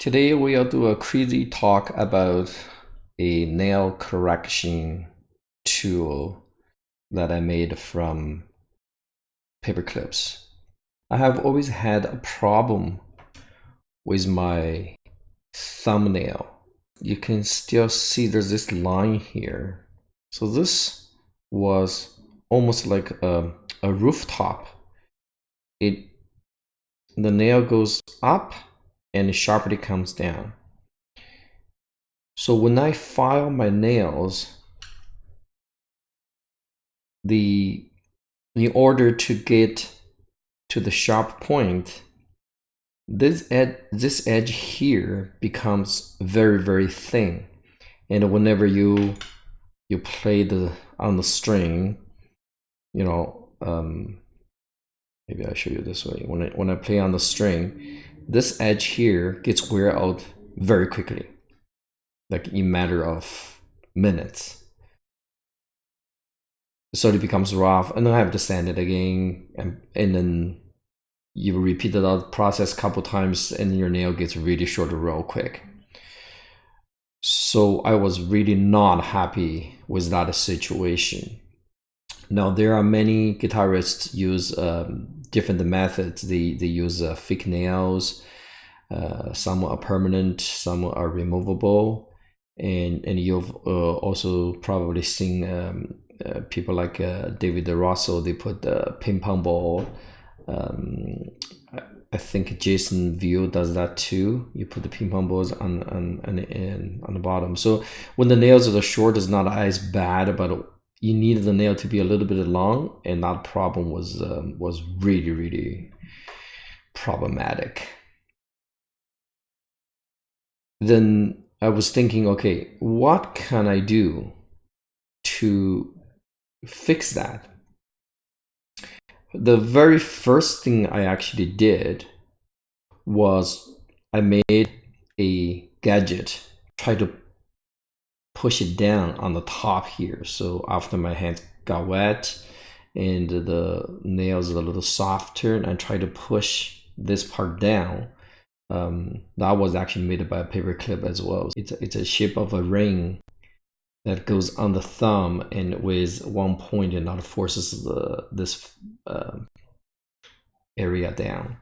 Today we'll do a crazy talk about a nail correction tool that I made from paper clips. I have always had a problem with my thumbnail. You can still see there's this line here. So this was almost like a rooftop. The nail goes up and it sharply comes down. So when I file my nails, in order to get to the sharp point, this edge here becomes very, very thin. And whenever you play on the string, maybe I'll show you this way. When I play on the string, this edge here gets wear out very quickly, like in a matter of minutes. So it becomes rough, and then I have to sand it again, and then you repeat the process a couple times, and your nail gets really short real quick. So I was really not happy with that situation. Now there are many guitarists use different methods. They use fake nails. Some are permanent, some are removable, and you've also probably seen people like David Russell. They put the ping pong ball. I think Jason View does that too. You put the ping pong balls on the bottom. So when the nails are short, it's not as bad, but you need the nail to be a little bit long, and that problem was really, really problematic. Then I was thinking, okay, what can I do to fix that? The very first thing I actually did was I made a gadget, try to push it down on the top here. So after my hands got wet and the nails are a little softer, and I try to push this part down. That was actually made by a paper clip as well. It's a shape of a ring that goes on the thumb, and with one point, and that forces this area down.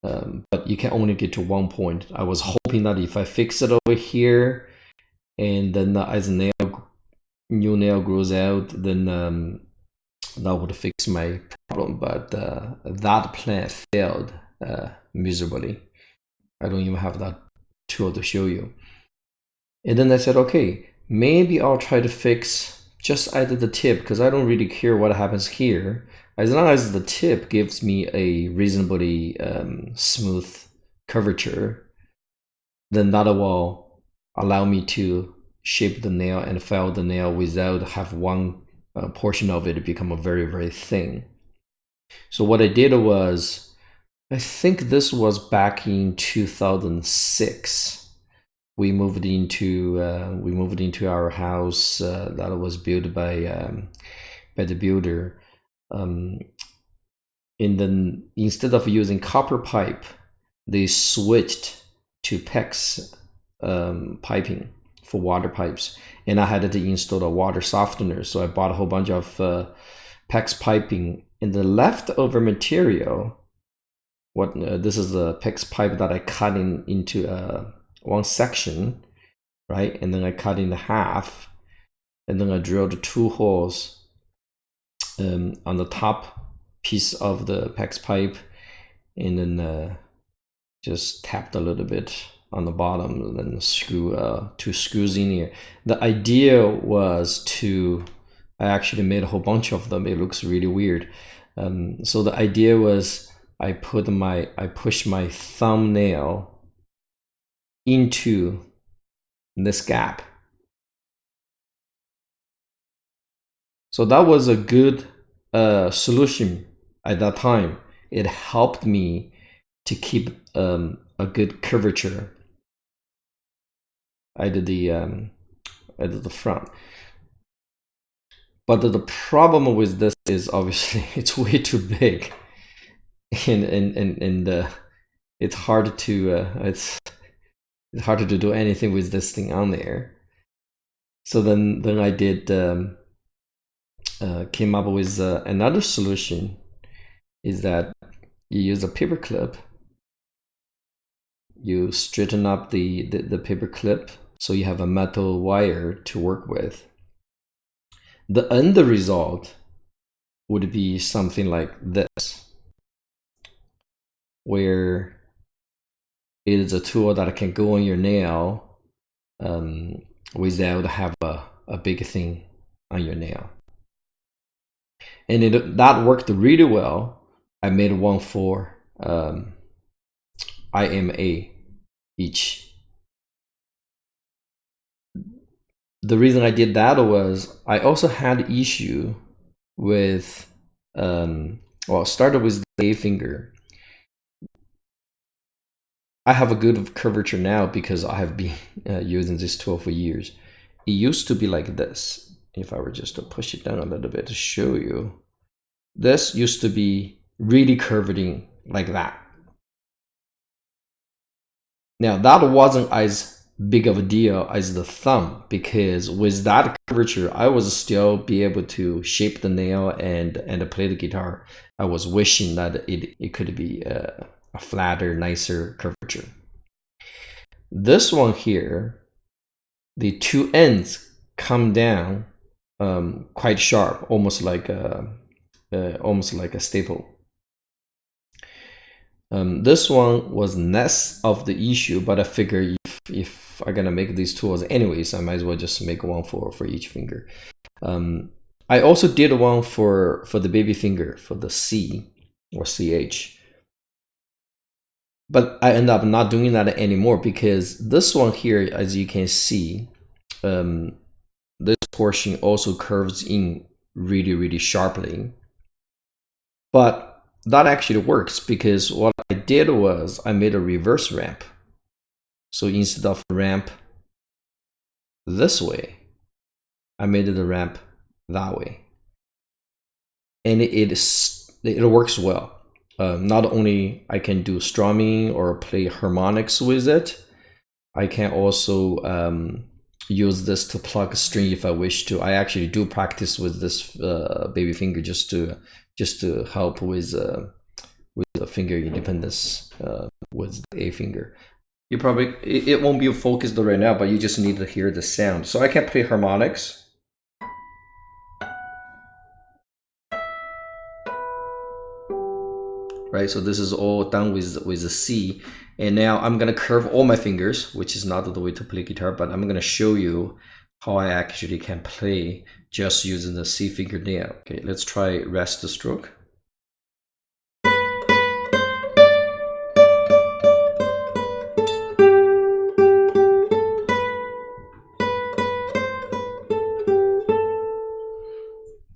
But you can only get to one point. I was hoping that if I fix it over here, and then as a new nail grows out, then that would fix my problem. But that plan failed miserably. I don't even have that tool to show you. And then I said, okay, maybe I'll try to fix just either the tip, because I don't really care what happens here. As long as the tip gives me a reasonably smooth curvature, then that will allow me to shape the nail and file the nail without have one portion of it become a very, very thin. So what I did was, I think this was back in 2006. We moved into our house that was built by the builder. And then instead of using copper pipe, they switched to PEX piping for water pipes, and I had to install a water softener. So I bought a whole bunch of PEX piping, and the leftover material. This is a PEX pipe that I cut into one section, right? And then I cut in half, and then I drilled 2 holes on the top piece of the PEX pipe, and then just tapped a little bit on the bottom, and then screw 2 screws in here. The idea was I actually made a whole bunch of them. It looks really weird. So the idea was, I push my thumbnail into this gap. So that was a good solution at that time. It helped me to keep a good curvature at the front. But the problem with this is, obviously it's way too big. And it's hard to It's hard to do anything with this thing on there. So then I did came up with another solution. Is that you use a paper clip. You straighten up the paper clip so you have a metal wire to work with. The end result would be something like this, where it is a tool that can go on your nail without have a big thing on your nail. And that worked really well. I made one for IMA each. The reason I did that was I also had issue with, well, started with the A finger. I have a good curvature now because I have been using this tool for years. It used to be like this. If I were just to push it down a little bit to show you, this used to be really curving like that. Now that wasn't as big of a deal as the thumb, because with that curvature, I was still be able to shape the nail and play the guitar. I was wishing that it could be a flatter, nicer curvature. This one here, the two ends come down quite sharp, almost like a staple. This one was less of the issue, but I figure if I'm gonna make these tools anyways, I might as well just make one for each finger. I also did one for the baby finger, for the C or CH. But I end up not doing that anymore because this one here, as you can see, this portion also curves in really, really sharply. But that actually works because what I did was I made a reverse ramp. So instead of ramp this way, I made the ramp that way. And it works well. Not only I can do strumming or play harmonics with it, I can also use this to plug a string if I wish to. I actually do practice with this baby finger just to help with the finger independence with the A finger. You probably, it won't be focused right now, but you just need to hear the sound. So I can play harmonics. Right, so this is all done with the C, and now I'm gonna curve all my fingers, which is not the way to play guitar, but I'm gonna show you how I actually can play just using the C fingernail. Okay, let's try rest stroke.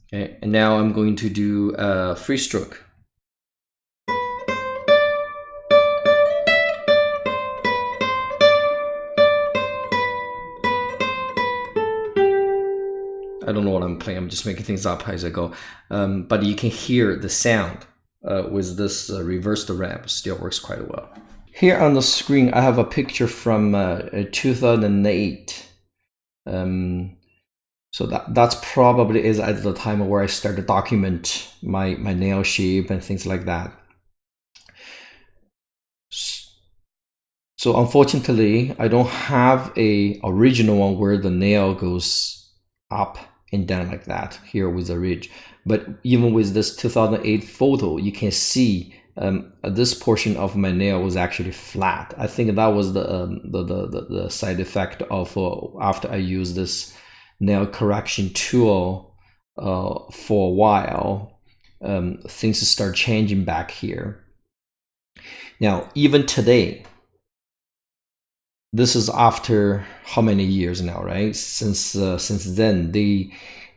Okay, and now I'm going to do free stroke. I don't know what I'm playing, I'm just making things up as I go. But you can hear the sound with this reverse ramp, still works quite well. Here on the screen, I have a picture from 2008. So that's probably is at the time where I started to document my nail shape and things like that. So unfortunately, I don't have a original one where the nail goes up and down like that here with the ridge. But even with this 2008 photo, you can see this portion of my nail was actually flat. I think that was the side effect of after I used this nail correction tool for a while, things start changing back here. Now, even today, this is after how many years now, right? Since then,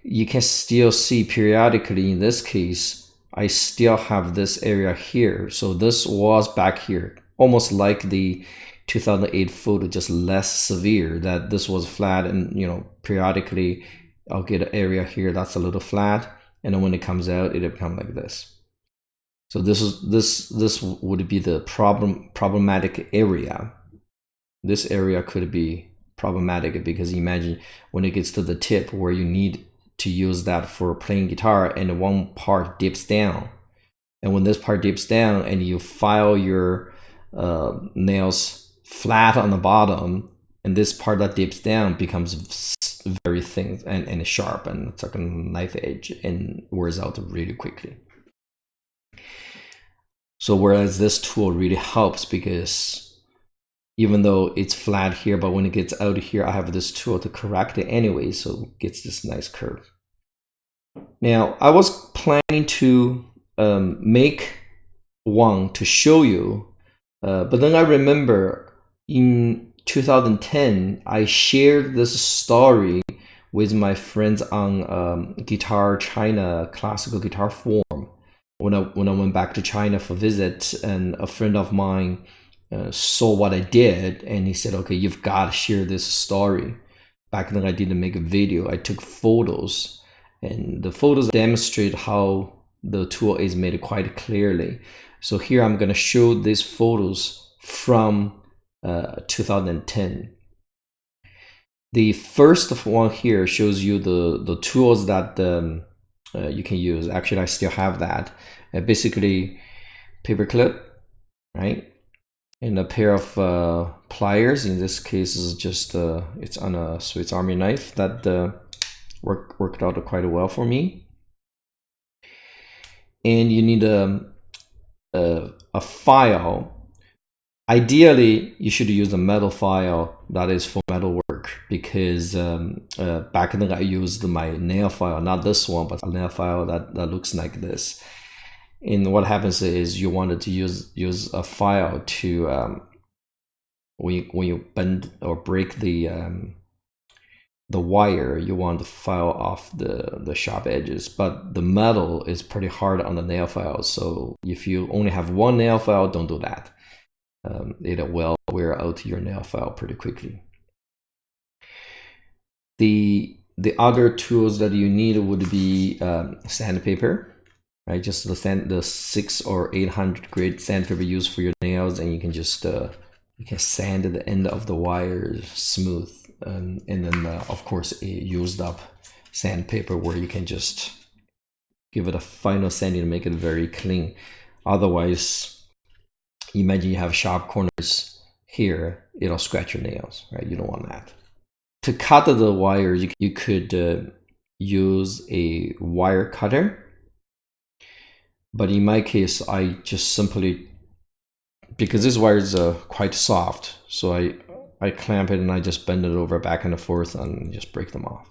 you can still see periodically. In this case, I still have this area here. So this was back here, almost like the 2008 photo, just less severe. That this was flat, and periodically I'll get an area here that's a little flat, and then when it comes out, it'll become like this. So this would be the problematic area. this area could be problematic, because imagine when it gets to the tip where you need to use that for playing guitar and one part dips down. And when this part dips down and you file your nails flat on the bottom, and this part that dips down becomes very thin and sharp, and it's like a knife edge and wears out really quickly. So whereas this tool really helps, because even though it's flat here, but when it gets out here, I have this tool to correct it anyway, so it gets this nice curve. Now, I was planning to make one to show you, but then I remember in 2010, I shared this story with my friends on Guitar China classical guitar forum. When I went back to China for visit, and a friend of mine saw what I did, and he said, okay, you've got to share this story. Back then I didn't make a video, I took photos, and the photos demonstrate how the tool is made quite clearly. So here I'm going to show these photos from 2010. The first one here shows you the tools that you can use. Actually, I still have that. Basically, paperclip, right? And a pair of pliers. In this case, is just it's on a Swiss Army knife that worked out quite well for me. And you need a file. Ideally, you should use a metal file that is for metal work, because back then I used my nail file, not this one, but a nail file that looks like this. And what happens is you wanted to use a file to when you bend or break the wire, you want to file off the sharp edges, but the metal is pretty hard on the nail file. So if you only have one nail file, don't do that. It will wear out your nail file pretty quickly. The other tools that you need would be sandpaper, right? Just the 600 or 800 grade sandpaper used for your nails, and you can just you can sand the end of the wires smooth, and then of course a used up sandpaper where you can just give it a final sanding to make it very clean. Otherwise, imagine you have sharp corners here, it'll scratch your nails, right? You don't want that. To cut the wires, you could use a wire cutter, but in my case, I just simply, because this wire is quite soft, so I clamp it and I just bend it over back and forth and just break them off.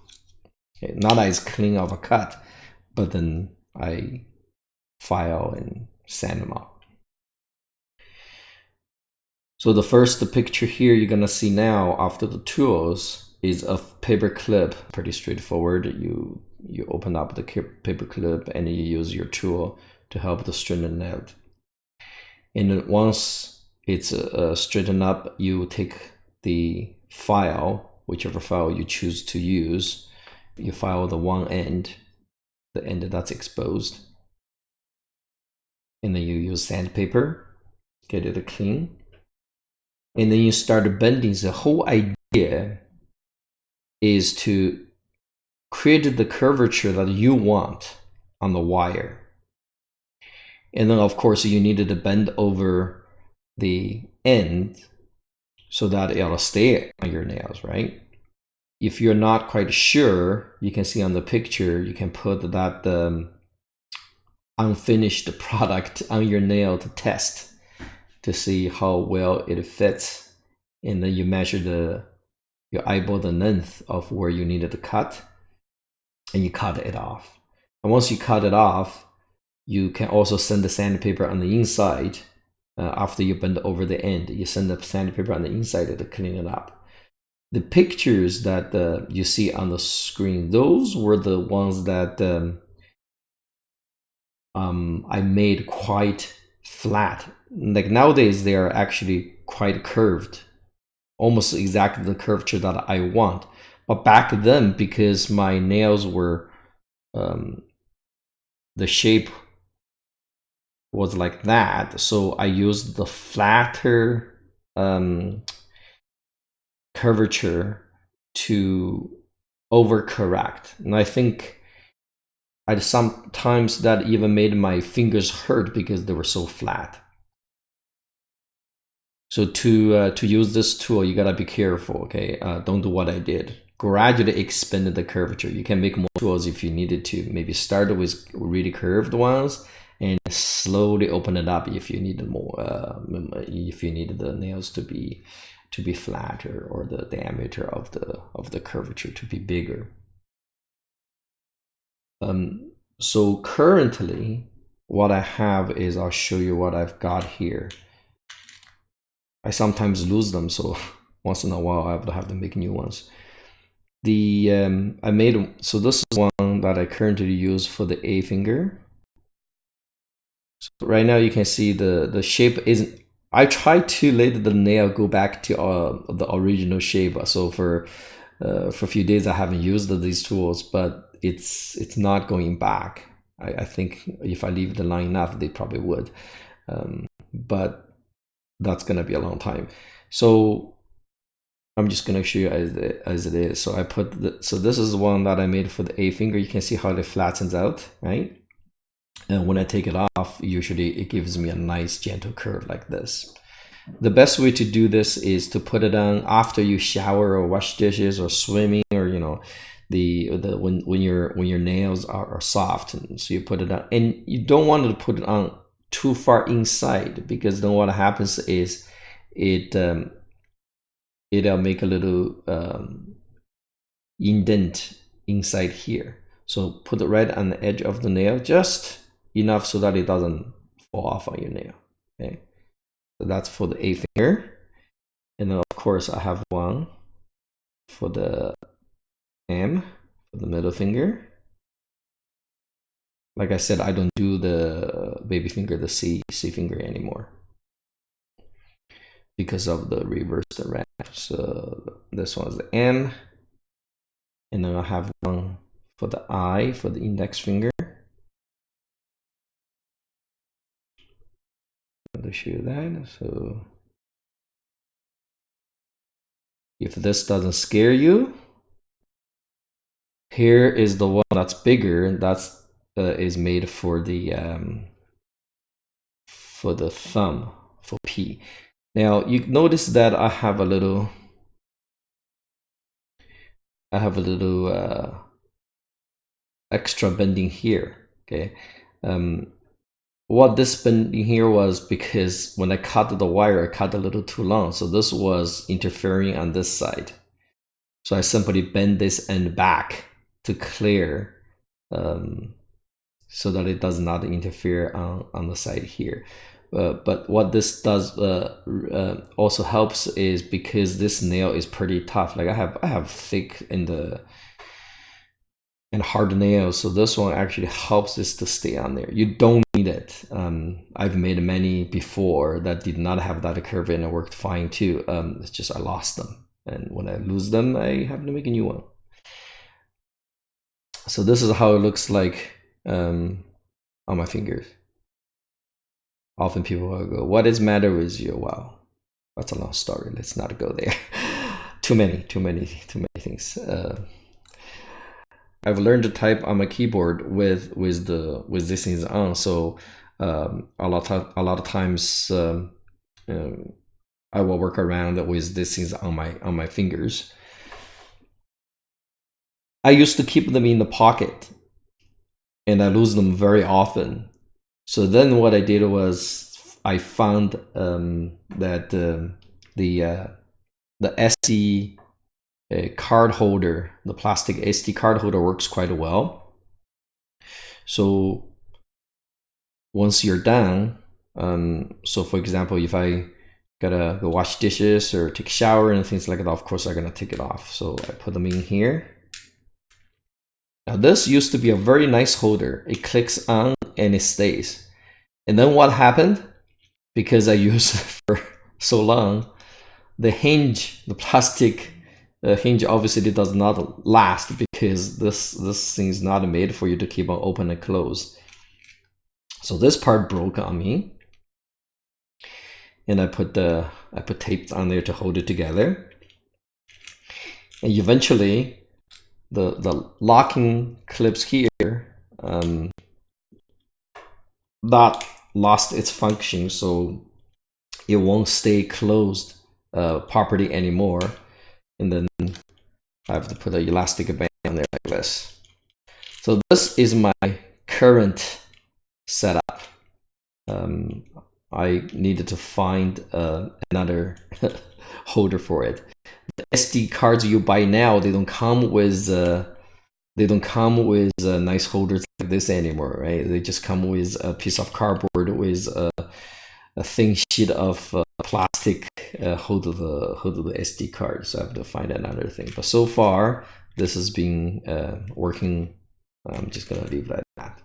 Okay, not as clean of a cut, but then I file and sand them up. So the first picture here you're gonna see now after the tools is a paper clip. Pretty straightforward. You open up the paper clip and you use your tool to help to straighten it out. And once it's straightened up, you take the file, whichever file you choose to use. You file the one end, the end that's exposed, and then you use sandpaper, get it clean. And then you start bending. The whole idea is to create the curvature that you want on the wire. And then of course you needed to bend over the end so that it'll stay on your nails, right? If you're not quite sure, you can see on the picture, you can put that unfinished product on your nail to test, to see how well it fits. And then you measure you eyeball the length of where you needed to cut, and you cut it off. And once you cut it off, you can also send the sandpaper on the inside. After you bend over the end, you send the sandpaper on the inside to clean it up. The pictures that you see on the screen, those were the ones that I made quite flat. Like nowadays, they are actually quite curved, almost exactly the curvature that I want. But back then, because my nails were, the shape was like that, so I used the flatter curvature to overcorrect. And I think sometimes that even made my fingers hurt because they were so flat. So to use this tool, you gotta be careful, okay? Don't do what I did. Gradually expand the curvature. You can make more tools if you needed to. Maybe start with really curved ones and slowly open it up if you needed more. If you needed the nails to be flatter or the diameter of the curvature to be bigger. So currently, what I have is, I'll show you what I've got here. I sometimes lose them, so once in a while I have to make new ones. So this is one that I currently use for the A finger. So right now you can see the shape isn't. I try to let the nail go back to the original shape. So for a few days I haven't used these tools, but it's not going back. I think if I leave the line enough, they probably would, but that's gonna be a long time. So I'm just gonna show you as it is. So I put so this is the one that I made for the A finger. You can see how it flattens out, right? And when I take it off, usually it gives me a nice gentle curve like this. The best way to do this is to put it on after you shower or wash dishes or swimming, or when your nails are soft, and so you put it on, and you don't want to put it on too far inside, because then what happens is it'll make a little indent inside here. So put it right on the edge of the nail, just enough so that it doesn't fall off on your nail. Okay, so that's for the A finger. And then of course I have one for the M, for the middle finger. Like I said, I don't do the baby finger, the C finger anymore, because of the reverse ramp. So this one is the M, and then I have one for the I, for the index finger. To show you that. So if this doesn't scare you, here is the one that's bigger. That's is made for the thumb, for P. Now you notice that I have a little extra bending here. Okay, what this bending here was because when I cut the wire, I cut a little too long, so this was interfering on this side. So I simply bend this end back to clear, so that it does not interfere on the side here. But what this does also helps is because this nail is pretty tough. Like I have thick and hard nails, so this one actually helps this to stay on there. You don't need it. I've made many before that did not have that curve, and it worked fine too. It's just I lost them, and when I lose them, I have to make a new one. So this is how it looks like on my fingers. Often people will go, "What is matter with you?" Wow, that's a long story. Let's not go there. Too many things. I've learned to type on my keyboard with these things on. So a lot of times I will work around with these things on my fingers. I used to keep them in the pocket, and I lose them very often. So then what I did was I found that the SD card holder, the plastic SD card holder, works quite well. So once you're done, so for example, if I gotta go wash dishes or take a shower and things like that, of course I'm gonna take it off. So I put them in here. Now this used to be a very nice holder. It clicks on and it stays. And then what happened? Because I used it for so long, the hinge, the plastic hinge, obviously it does not last, because this thing is not made for you to keep on open and close. So this part broke on me, and I put tape on there to hold it together. And eventually the locking clips here that lost its function, so it won't stay closed properly anymore. And then I have to put an elastic band on there like this. So this is my current setup. I needed to find another holder for it. The SD cards you buy now, they don't come with nice holders like this anymore, right? They just come with a piece of cardboard with a thin sheet of plastic hold of the SD card. So I have to find another thing. But so far, this has been working. I'm just gonna leave that at that.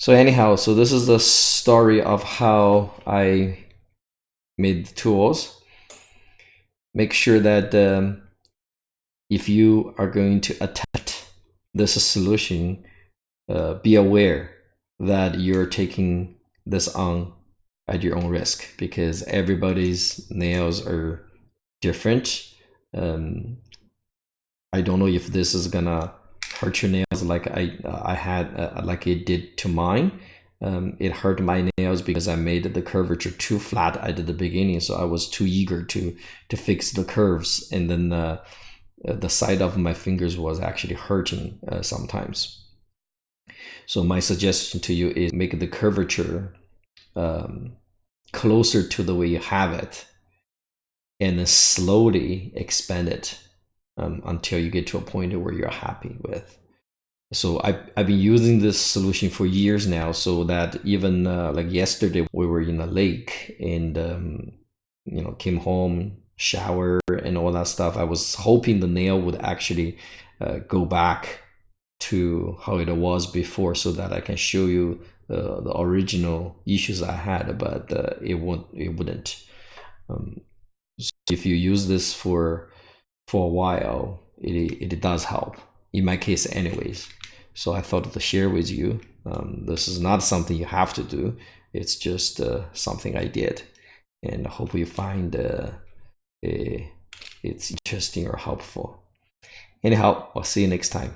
So anyhow, so this is the story of how I made the tools. Make sure that if you are going to attempt this solution, be aware that you're taking this on at your own risk, because everybody's nails are different. I don't know if this is gonna hurt your nails like I had like it did to mine. It hurt my nails because I made the curvature too flat at the beginning, so I was too eager to fix the curves, and then the side of my fingers was actually hurting sometimes. So my suggestion to you is make the curvature closer to the way you have it, and then slowly expand it until you get to a point where you're happy with. So I've been using this solution for years now, so that even like yesterday we were in a lake and came home, shower and all that stuff. I was hoping the nail would actually go back to how it was before, so that I can show you the original issues I had, but it wouldn't. So if you use this for a while, it does help, in my case anyways. So I thought to share with you. This is not something you have to do, it's just something I did, and I hope you find it's interesting or helpful. Anyhow, I'll see you next time.